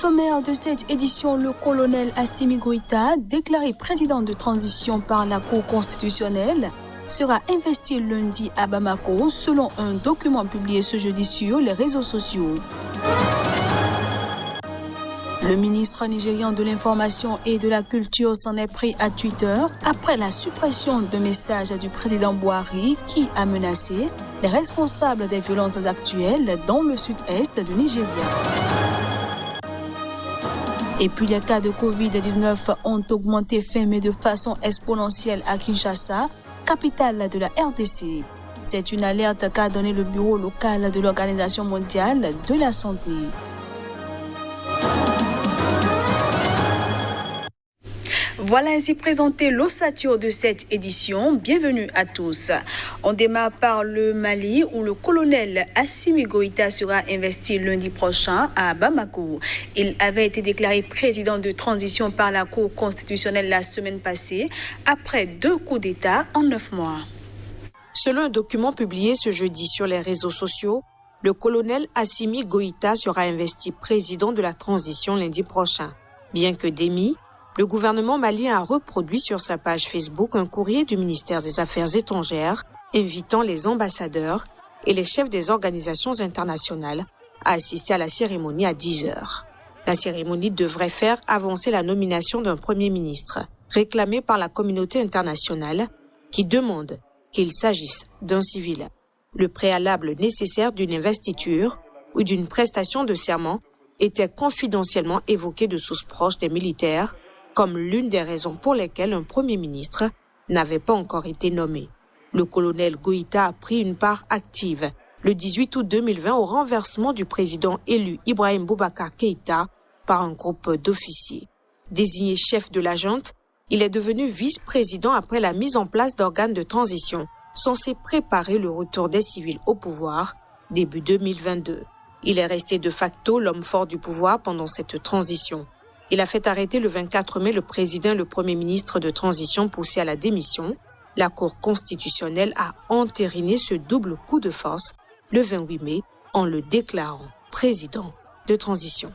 sommaire de cette édition, le colonel Assimi Goïta, déclaré président de transition par la Cour constitutionnelle, sera investi lundi à Bamako selon un document publié ce jeudi sur les réseaux sociaux. Le ministre nigérian de l'Information et de la Culture s'en est pris à Twitter après la suppression de messages du président Buhari qui a menacé les responsables des violences actuelles dans le sud-est du Nigeria. Et puis les cas de Covid-19 ont augmenté fin mai de façon exponentielle à Kinshasa, capitale de la RDC. C'est une alerte qu'a donné le bureau local de l'Organisation mondiale de la santé. Voilà ainsi présenté l'ossature de cette édition. Bienvenue à tous. On démarre par le Mali où le colonel Assimi Goïta sera investi lundi prochain à Bamako. Il avait été déclaré président de transition par la Cour constitutionnelle la semaine passée après 2 coups d'État en 9 mois. Selon un document publié ce jeudi sur les réseaux sociaux, le colonel Assimi Goïta sera investi président de la transition lundi prochain. Bien que démis, le gouvernement malien a reproduit sur sa page Facebook un courrier du ministère des Affaires étrangères invitant les ambassadeurs et les chefs des organisations internationales à assister à la cérémonie à 10h. La cérémonie devrait faire avancer la nomination d'un premier ministre, réclamée par la communauté internationale, qui demande qu'il s'agisse d'un civil. Le préalable nécessaire d'une investiture ou d'une prestation de serment était confidentiellement évoqué de sources proches des militaires comme l'une des raisons pour lesquelles un Premier ministre n'avait pas encore été nommé. Le colonel Goïta a pris une part active le 18 août 2020 au renversement du président élu Ibrahim Boubacar Keïta par un groupe d'officiers. Désigné chef de la junte, il est devenu vice-président après la mise en place d'organes de transition censés préparer le retour des civils au pouvoir début 2022. Il est resté de facto l'homme fort du pouvoir pendant cette transition. Il a fait arrêter le 24 mai le président et le premier ministre de transition poussé à la démission. La Cour constitutionnelle a entériné ce double coup de force le 28 mai en le déclarant président de transition.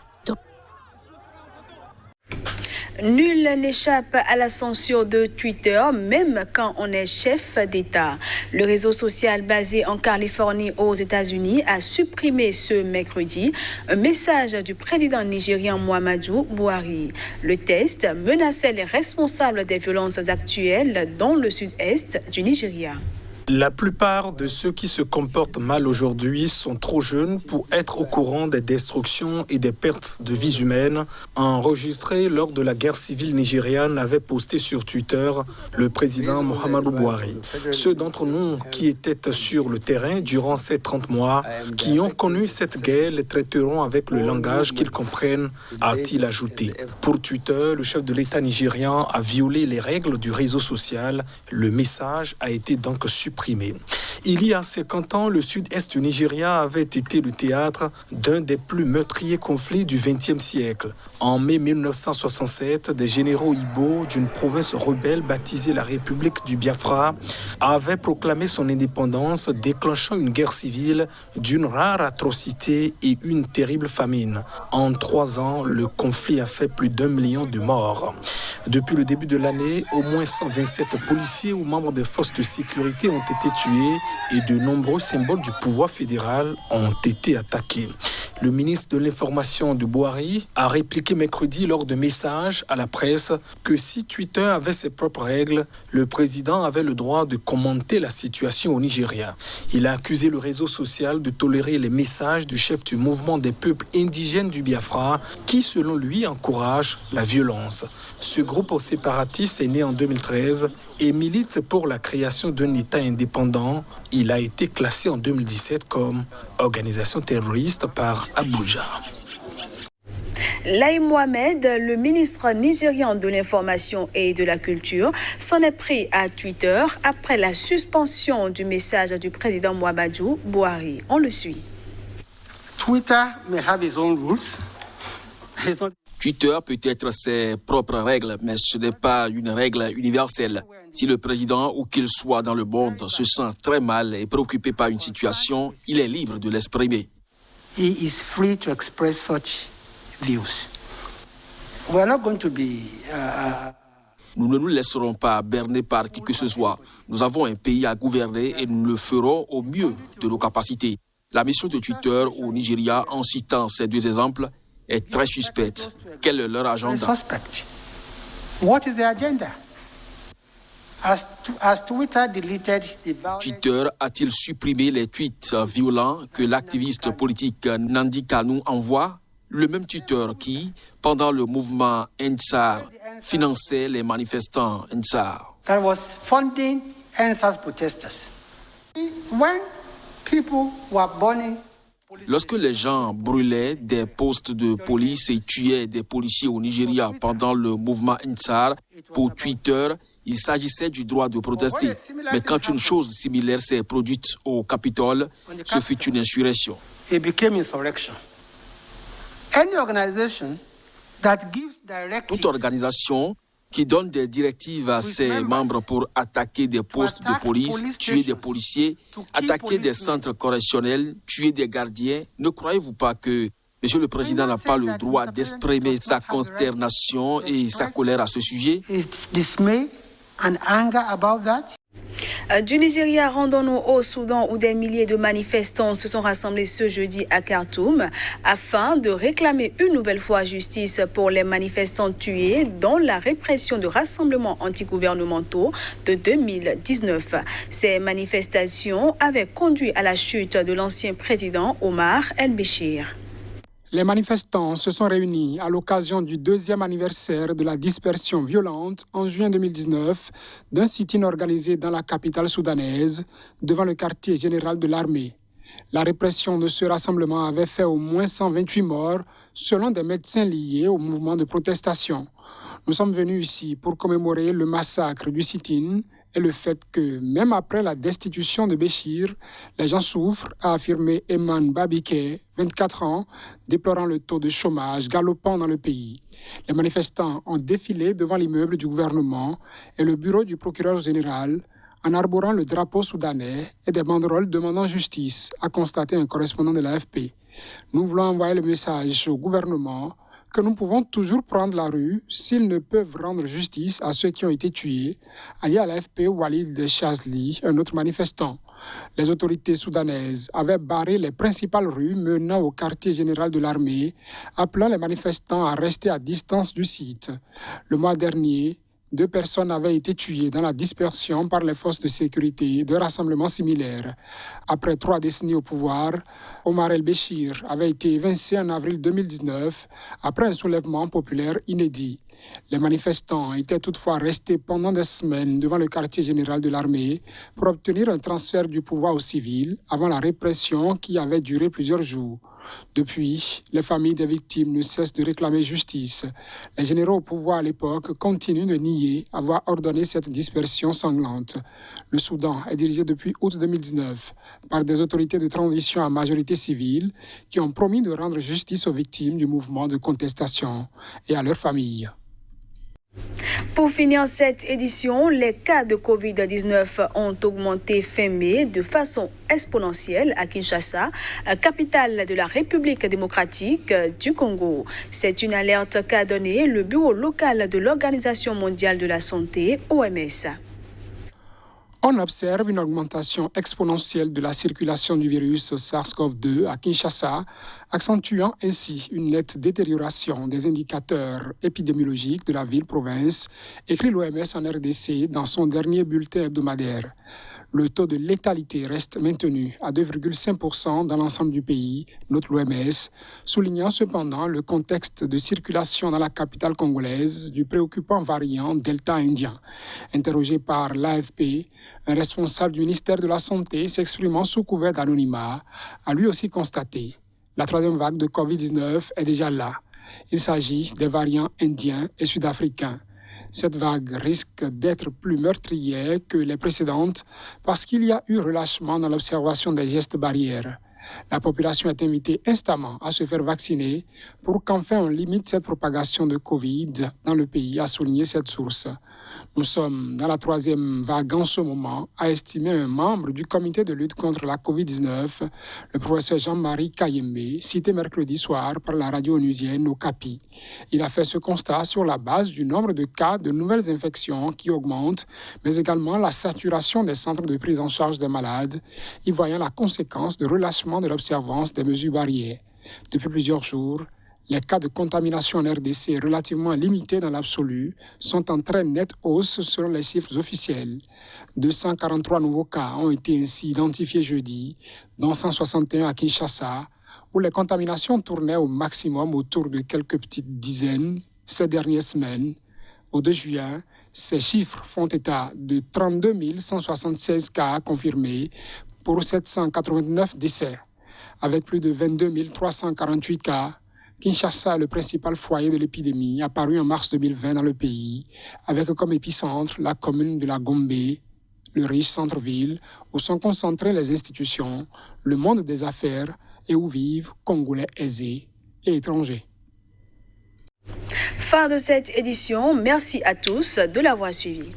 Nul n'échappe à la censure de Twitter, même quand on est chef d'État. Le réseau social basé en Californie aux États-Unis a supprimé ce mercredi un message du président nigérian Muhammadu Buhari. Le test menaçait les responsables des violences actuelles dans le sud-est du Nigeria. La plupart de ceux qui se comportent mal aujourd'hui sont trop jeunes pour être au courant des destructions et des pertes de vies humaines enregistrées lors de la guerre civile nigériane, avait posté sur Twitter le président Muhammadu Buhari. Ceux d'entre nous qui étaient sur le terrain durant ces 30 mois, qui ont connu cette guerre, les traiteront avec le langage qu'ils comprennent, a-t-il ajouté. Pour Twitter, le chef de l'État nigérian a violé les règles du réseau social. Le message a été donc supprimé. Il y a 50 ans, le sud-est du Nigeria avait été le théâtre d'un des plus meurtriers conflits du XXe siècle. En mai 1967, des généraux Igbo d'une province rebelle baptisée la République du Biafra avaient proclamé son indépendance, déclenchant une guerre civile d'une rare atrocité et une terrible famine. En 3 ans, le conflit a fait plus d'1 million de morts. Depuis le début de l'année, au moins 127 policiers ou membres des forces de sécurité ont été tués et de nombreux symboles du pouvoir fédéral ont été attaqués. Le ministre de l'Information de Buhari a répliqué mercredi lors de messages à la presse que si Twitter avait ses propres règles, le président avait le droit de commenter la situation au Nigeria. Il a accusé le réseau social de tolérer les messages du chef du mouvement des peuples indigènes du Biafra qui, selon lui, encourage la violence. Ce groupe séparatiste est né en 2013 et milite pour la création d'un État indépendant. Il a été classé en 2017 comme organisation terroriste par Abuja. Laye Mohamed, le ministre nigérian de l'Information et de la Culture, s'en est pris à Twitter après la suspension du message du président Muhammadu Buhari. On le suit. Twitter may have its own rules. Twitter peut être ses propres règles, mais ce n'est pas une règle universelle. Si le président, où qu'il soit dans le monde, se sent très mal et préoccupé par une situation, il est libre de l'exprimer. He is free to express such views. we're not going to be... Nous ne nous laisserons pas berner par qui que ce soit. Nous avons un pays à gouverner et nous le ferons au mieux de nos capacités. La mission de Twitter au Nigeria, en citant ces deux exemples, est très suspecte. Quel est leur agenda? What is the agenda? As Twitter deleted the... Twitter a-t-il supprimé les tweets violents que l'activiste politique Nandi Kanu envoie? Le même Twitter qui, pendant le mouvement Ensar, finançait les manifestants Ensar. That was funding Ensar's protesters. When people were burning... Lorsque les gens brûlaient des postes de police et tuaient des policiers au Nigeria pendant le mouvement Ensar, pour Twitter, il s'agissait du droit de protester. Mais quand une chose similaire s'est produite au Capitole, ce fut une insurrection. It became insurrection. Any organization that gives directives... Toute organisation qui donne des directives à ses membres pour attaquer des postes de police, tuer des policiers, attaquer des centres correctionnels, tuer des gardiens, ne croyez-vous pas que Monsieur le Président n'a pas le droit d'exprimer sa consternation et sa colère à ce sujet? Du Nigeria, rendons-nous au Soudan où des milliers de manifestants se sont rassemblés ce jeudi à Khartoum afin de réclamer une nouvelle fois justice pour les manifestants tués dans la répression de rassemblements antigouvernementaux de 2019. Ces manifestations avaient conduit à la chute de l'ancien président Omar el-Béchir. Les manifestants se sont réunis à l'occasion du 2e anniversaire de la dispersion violente en juin 2019 d'un sit-in organisé dans la capitale soudanaise devant le quartier général de l'armée. La répression de ce rassemblement avait fait au moins 128 morts selon des médecins liés au mouvement de protestation. Nous sommes venus ici pour commémorer le massacre du sit-in et le fait que, même après la destitution de Béchir, les gens souffrent, a affirmé Eman Babike, 24 ans, déplorant le taux de chômage galopant dans le pays. Les manifestants ont défilé devant l'immeuble du gouvernement et le bureau du procureur général en arborant le drapeau soudanais et des banderoles demandant justice, a constaté un correspondant de l'AFP. Nous voulons envoyer le message au gouvernement que nous pouvons toujours prendre la rue s'ils ne peuvent rendre justice à ceux qui ont été tués, a dit à l'AFP Walid Chazli, un autre manifestant. Les autorités soudanaises avaient barré les principales rues menant au quartier général de l'armée, appelant les manifestants à rester à distance du site. Le mois dernier, 2 personnes avaient été tuées dans la dispersion par les forces de sécurité de rassemblements similaires. Après 3 décennies au pouvoir, Omar el-Béchir avait été évincé en avril 2019 après un soulèvement populaire inédit. Les manifestants étaient toutefois restés pendant des semaines devant le quartier général de l'armée pour obtenir un transfert du pouvoir aux civils avant la répression qui avait duré plusieurs jours. Depuis, les familles des victimes ne cessent de réclamer justice. Les généraux au pouvoir à l'époque continuent de nier avoir ordonné cette dispersion sanglante. Le Soudan est dirigé depuis août 2019 par des autorités de transition à majorité civile qui ont promis de rendre justice aux victimes du mouvement de contestation et à leurs familles. Pour finir cette édition, les cas de Covid-19 ont augmenté fin mai de façon exponentielle à Kinshasa, capitale de la République démocratique du Congo. C'est une alerte qu'a donnée le bureau local de l'Organisation mondiale de la santé, OMS. On observe une augmentation exponentielle de la circulation du virus SARS-CoV-2 à Kinshasa, accentuant ainsi une nette détérioration des indicateurs épidémiologiques de la ville-province, écrit l'OMS en RDC dans son dernier bulletin hebdomadaire. Le taux de létalité reste maintenu à 2,5% dans l'ensemble du pays, note l'OMS, soulignant cependant le contexte de circulation dans la capitale congolaise du préoccupant variant Delta indien. Interrogé par l'AFP, un responsable du ministère de la Santé s'exprimant sous couvert d'anonymat a lui aussi constaté la 3e vague de Covid-19 est déjà là. Il s'agit des variants indiens et sud-africains. Cette vague risque d'être plus meurtrière que les précédentes parce qu'il y a eu relâchement dans l'observation des gestes barrières. La population est invitée instamment à se faire vacciner pour qu'enfin on limite cette propagation de Covid dans le pays, a souligné cette source. Nous sommes dans la 3e vague en ce moment, a estimé un membre du comité de lutte contre la COVID-19, le professeur Jean-Marie Kayembe, cité mercredi soir par la radio onusienne Okapi. Il a fait ce constat sur la base du nombre de cas de nouvelles infections qui augmente, mais également la saturation des centres de prise en charge des malades, y voyant la conséquence de relâchement de l'observance des mesures barrières. Depuis plusieurs jours, les cas de contamination en RDC relativement limités dans l'absolu sont en très nette hausse selon les chiffres officiels. 243 nouveaux cas ont été ainsi identifiés jeudi, dont 161 à Kinshasa, où les contaminations tournaient au maximum autour de quelques petites dizaines ces dernières semaines. Au 2 juin, ces chiffres font état de 32 176 cas confirmés pour 789 décès. Avec plus de 22 348 cas, Kinshasa est le principal foyer de l'épidémie apparu en mars 2020 dans le pays, avec comme épicentre la commune de la Gombe, le riche centre-ville, où sont concentrées les institutions, le monde des affaires et où vivent Congolais aisés et étrangers. Fin de cette édition, merci à tous de l'avoir suivi.